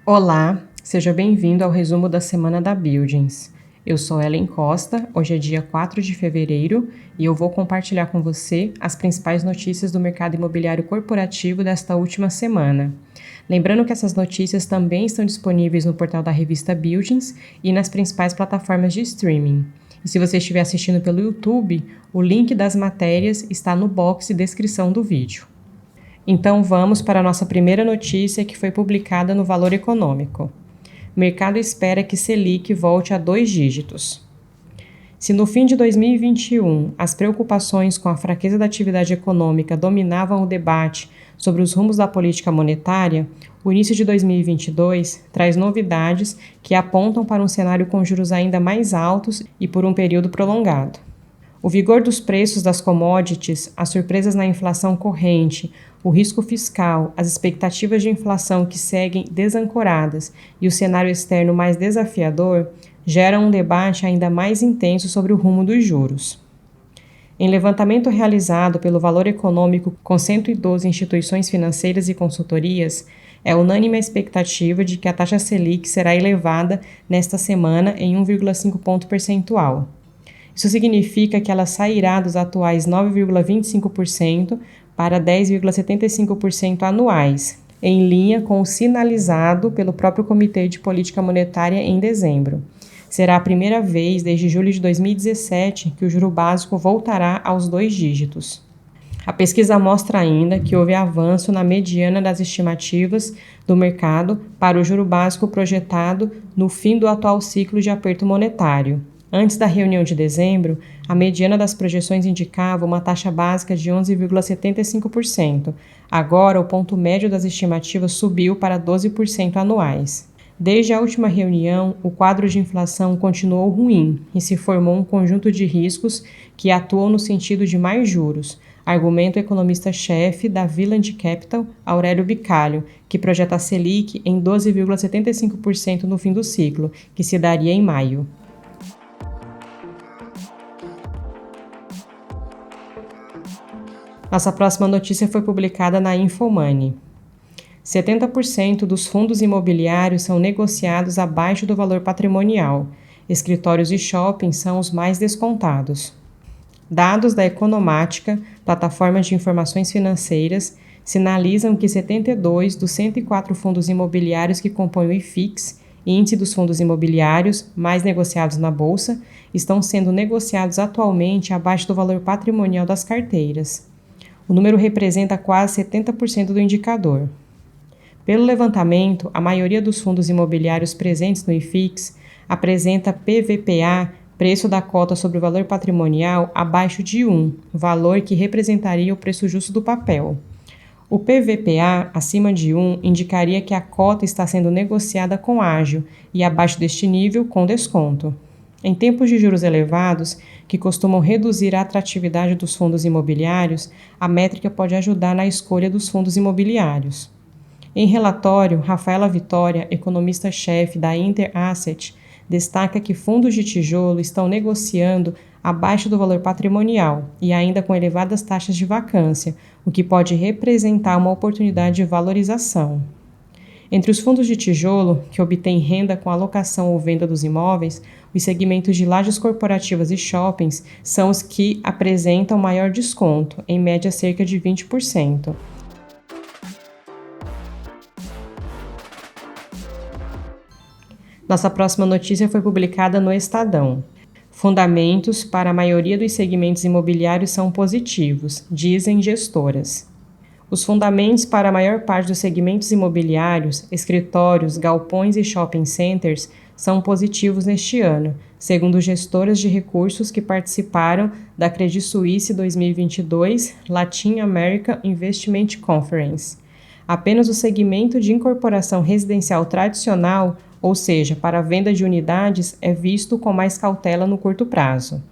Olá, seja bem-vindo ao resumo da semana da Buildings. Eu sou Ellen Costa, hoje é dia 4 de fevereiro e eu vou compartilhar com você as principais notícias do mercado imobiliário corporativo desta última semana. Lembrando que essas notícias também estão disponíveis no portal da revista Buildings e nas principais plataformas de streaming. E se você estiver assistindo pelo YouTube, o link das matérias está no box de descrição do vídeo. Então vamos para a nossa primeira notícia que foi publicada no Valor Econômico. O mercado espera que Selic volte a 2 dígitos. Se no fim de 2021 as preocupações com a fraqueza da atividade econômica dominavam o debate sobre os rumos da política monetária, o início de 2022 traz novidades que apontam para um cenário com juros ainda mais altos e por um período prolongado. O vigor dos preços das commodities, as surpresas na inflação corrente, o risco fiscal, as expectativas de inflação que seguem desancoradas e o cenário externo mais desafiador geram um debate ainda mais intenso sobre o rumo dos juros. Em levantamento realizado pelo Valor Econômico com 112 instituições financeiras e consultorias, é unânime a expectativa de que a taxa Selic será elevada nesta semana em 1,5 ponto percentual. Isso significa que ela sairá dos atuais 9,25% para 10,75% anuais, em linha com o sinalizado pelo próprio Comitê de Política Monetária em dezembro. Será a primeira vez desde julho de 2017 que o juro básico voltará aos 2 dígitos. A pesquisa mostra ainda que houve avanço na mediana das estimativas do mercado para o juro básico projetado no fim do atual ciclo de aperto monetário. Antes da reunião de dezembro, a mediana das projeções indicava uma taxa básica de 11,75%. Agora, o ponto médio das estimativas subiu para 12% anuais. Desde a última reunião, o quadro de inflação continuou ruim e se formou um conjunto de riscos que atuam no sentido de mais juros, argumenta o economista-chefe da Villand Capital, Aurélio Bicalho, que projeta a Selic em 12,75% no fim do ciclo, que se daria em maio. Nossa próxima notícia foi publicada na Infomoney. 70% dos fundos imobiliários são negociados abaixo do valor patrimonial. Escritórios e shoppings são os mais descontados. Dados da Economática, plataforma de informações financeiras, sinalizam que 72 dos 104 fundos imobiliários que compõem o IFIX, Índice dos Fundos Imobiliários mais negociados na Bolsa, estão sendo negociados atualmente abaixo do valor patrimonial das carteiras. O número representa quase 70% do indicador. Pelo levantamento, a maioria dos fundos imobiliários presentes no IFIX apresenta PVPA, preço da cota sobre o valor patrimonial, abaixo de 1, valor que representaria o preço justo do papel. O PVPA acima de 1 indicaria que a cota está sendo negociada com ágio e abaixo deste nível com desconto. Em tempos de juros elevados, que costumam reduzir a atratividade dos fundos imobiliários, a métrica pode ajudar na escolha dos fundos imobiliários. Em relatório, Rafaela Vitória, economista-chefe da Interasset, destaca que fundos de tijolo estão negociando abaixo do valor patrimonial e ainda com elevadas taxas de vacância, o que pode representar uma oportunidade de valorização. Entre os fundos de tijolo, que obtêm renda com alocação ou venda dos imóveis, os segmentos de lajes corporativas e shoppings são os que apresentam maior desconto, em média cerca de 20%. Nossa próxima notícia foi publicada no Estadão. Fundamentos para a maioria dos segmentos imobiliários são positivos, dizem gestoras. Os fundamentos para a maior parte dos segmentos imobiliários, escritórios, galpões e shopping centers são positivos neste ano, segundo gestoras de recursos que participaram da Credit Suisse 2022 Latin America Investment Conference. Apenas o segmento de incorporação residencial tradicional, ou seja, para a venda de unidades, é visto com mais cautela no curto prazo.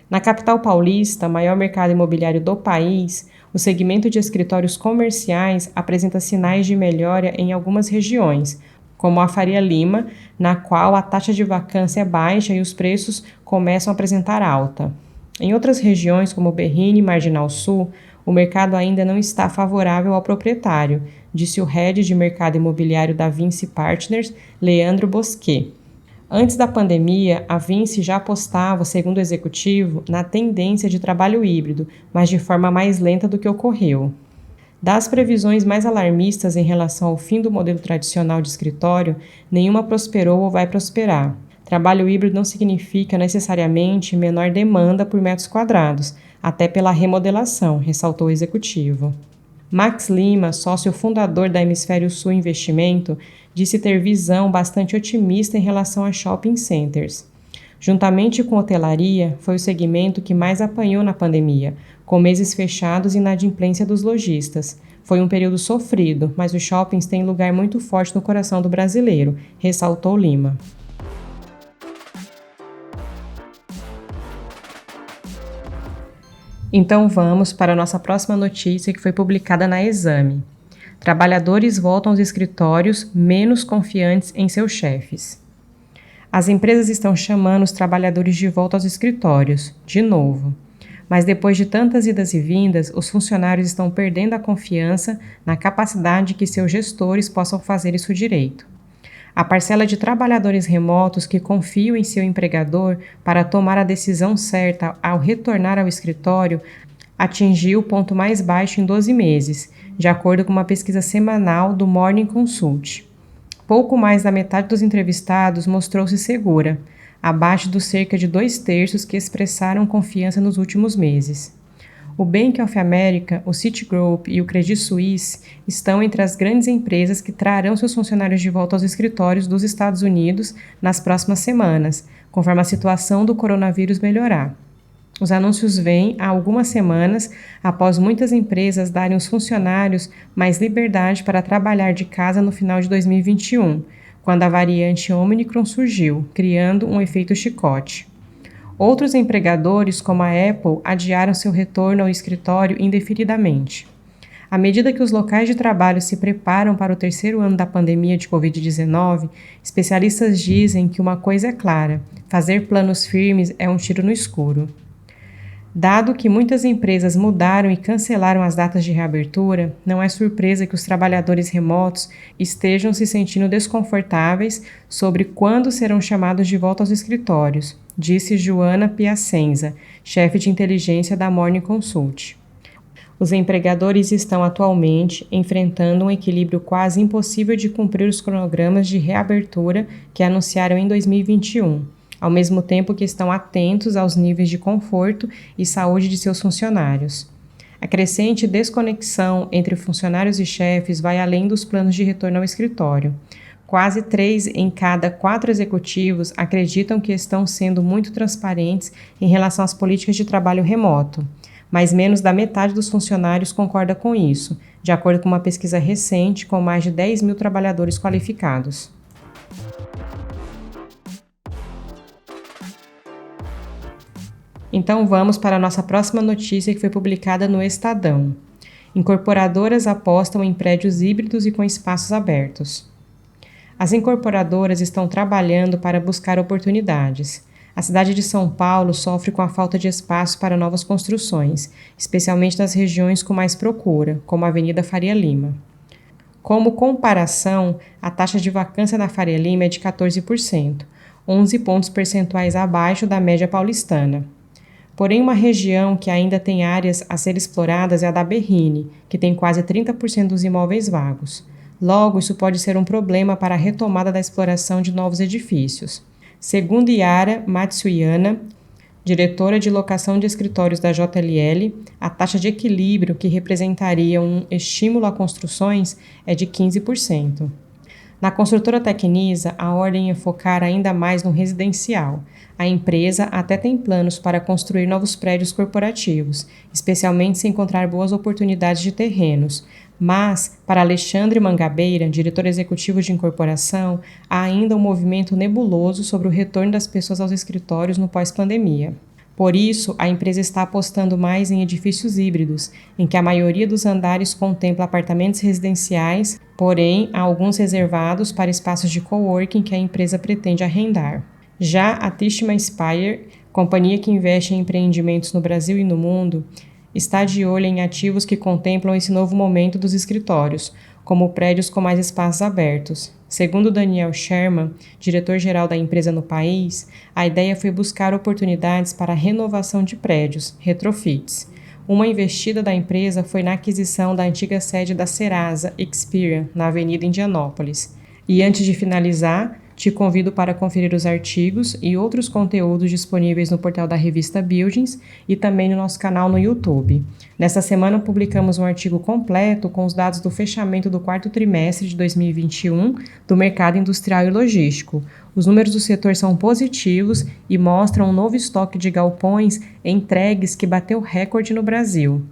Na capital paulista, maior mercado imobiliário do país, o segmento de escritórios comerciais apresenta sinais de melhora em algumas regiões, como a Faria Lima, na qual a taxa de vacância é baixa e os preços começam a apresentar alta. Em outras regiões, como Berrini e Marginal Sul, o mercado ainda não está favorável ao proprietário, disse o head de mercado imobiliário da Vinci Partners, Leandro Bosquet. Antes da pandemia, a Vinci já apostava, segundo o executivo, na tendência de trabalho híbrido, mas de forma mais lenta do que ocorreu. Das previsões mais alarmistas em relação ao fim do modelo tradicional de escritório, nenhuma prosperou ou vai prosperar. Trabalho híbrido não significa necessariamente menor demanda por metros quadrados, até pela remodelação, ressaltou o executivo. Max Lima, sócio fundador da Hemisfério Sul Investimento, disse ter visão bastante otimista em relação a shopping centers. Juntamente com hotelaria, foi o segmento que mais apanhou na pandemia, com meses fechados e inadimplência dos lojistas. Foi um período sofrido, mas os shoppings têm lugar muito forte no coração do brasileiro, ressaltou Lima. Então vamos para a nossa próxima notícia que foi publicada na Exame. Trabalhadores voltam aos escritórios menos confiantes em seus chefes. As empresas estão chamando os trabalhadores de volta aos escritórios, de novo. Mas depois de tantas idas e vindas, os funcionários estão perdendo a confiança na capacidade que seus gestores possam fazer isso direito. A parcela de trabalhadores remotos que confiam em seu empregador para tomar a decisão certa ao retornar ao escritório atingiu o ponto mais baixo em 12 meses, de acordo com uma pesquisa semanal do Morning Consult. Pouco mais da metade dos entrevistados mostrou-se segura, abaixo dos cerca de 2/3 que expressaram confiança nos últimos meses. O Bank of America, o Citigroup e o Credit Suisse estão entre as grandes empresas que trarão seus funcionários de volta aos escritórios dos Estados Unidos nas próximas semanas, conforme a situação do coronavírus melhorar. Os anúncios vêm há algumas semanas após muitas empresas darem aos funcionários mais liberdade para trabalhar de casa no final de 2021, quando a variante Omicron surgiu, criando um efeito chicote. Outros empregadores, como a Apple, adiaram seu retorno ao escritório indefinidamente. À medida que os locais de trabalho se preparam para o terceiro ano da pandemia de Covid-19, especialistas dizem que uma coisa é clara: fazer planos firmes é um tiro no escuro. Dado que muitas empresas mudaram e cancelaram as datas de reabertura, não é surpresa que os trabalhadores remotos estejam se sentindo desconfortáveis sobre quando serão chamados de volta aos escritórios, disse Joana Piacenza, chefe de inteligência da Morning Consult. Os empregadores estão atualmente enfrentando um equilíbrio quase impossível de cumprir os cronogramas de reabertura que anunciaram em 2021. Ao mesmo tempo que estão atentos aos níveis de conforto e saúde de seus funcionários. A crescente desconexão entre funcionários e chefes vai além dos planos de retorno ao escritório. Quase 3 em cada 4 executivos acreditam que estão sendo muito transparentes em relação às políticas de trabalho remoto, mas menos da metade dos funcionários concorda com isso, de acordo com uma pesquisa recente com mais de 10 mil trabalhadores qualificados. Então vamos para a nossa próxima notícia que foi publicada no Estadão. Incorporadoras apostam em prédios híbridos e com espaços abertos. As incorporadoras estão trabalhando para buscar oportunidades. A cidade de São Paulo sofre com a falta de espaço para novas construções, especialmente nas regiões com mais procura, como a Avenida Faria Lima. Como comparação, a taxa de vacância na Faria Lima é de 14%, 11 pontos percentuais abaixo da média paulistana. Porém, uma região que ainda tem áreas a ser exploradas é a da Berrini, que tem quase 30% dos imóveis vagos. Logo, isso pode ser um problema para a retomada da exploração de novos edifícios. Segundo Yara Matsuyama, diretora de locação de escritórios da JLL, a taxa de equilíbrio que representaria um estímulo a construções é de 15%. Na construtora Tecnisa, a ordem é focar ainda mais no residencial. A empresa até tem planos para construir novos prédios corporativos, especialmente se encontrar boas oportunidades de terrenos. Mas, para Alexandre Mangabeira, diretor executivo de incorporação, há ainda um movimento nebuloso sobre o retorno das pessoas aos escritórios no pós-pandemia. Por isso, a empresa está apostando mais em edifícios híbridos, em que a maioria dos andares contempla apartamentos residenciais, porém, há alguns reservados para espaços de coworking que a empresa pretende arrendar. Já a Tishman Speyer, companhia que investe em empreendimentos no Brasil e no mundo, está de olho em ativos que contemplam esse novo momento dos escritórios, como prédios com mais espaços abertos. Segundo Daniel Sherman, diretor-geral da empresa no país, a ideia foi buscar oportunidades para a renovação de prédios, retrofits. Uma investida da empresa foi na aquisição da antiga sede da Serasa Experian, na Avenida Indianópolis. E antes de finalizar, te convido para conferir os artigos e outros conteúdos disponíveis no portal da revista Buildings e também no nosso canal no YouTube. Nesta semana publicamos um artigo completo com os dados do fechamento do quarto trimestre de 2021 do mercado industrial e logístico. Os números do setor são positivos e mostram um novo estoque de galpões entregues que bateu recorde no Brasil.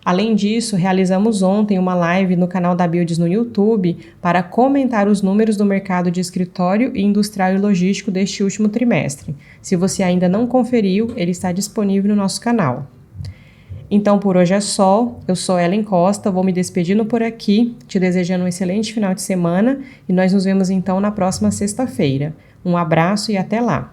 Além disso, realizamos ontem uma live no canal da Buildings no YouTube para comentar os números do mercado de escritório e industrial e logístico deste último trimestre. Se você ainda não conferiu, ele está disponível no nosso canal. Então, por hoje é só. Eu sou Ellen Costa, vou me despedindo por aqui, te desejando um excelente final de semana e nós nos vemos então na próxima sexta-feira. Um abraço e até lá!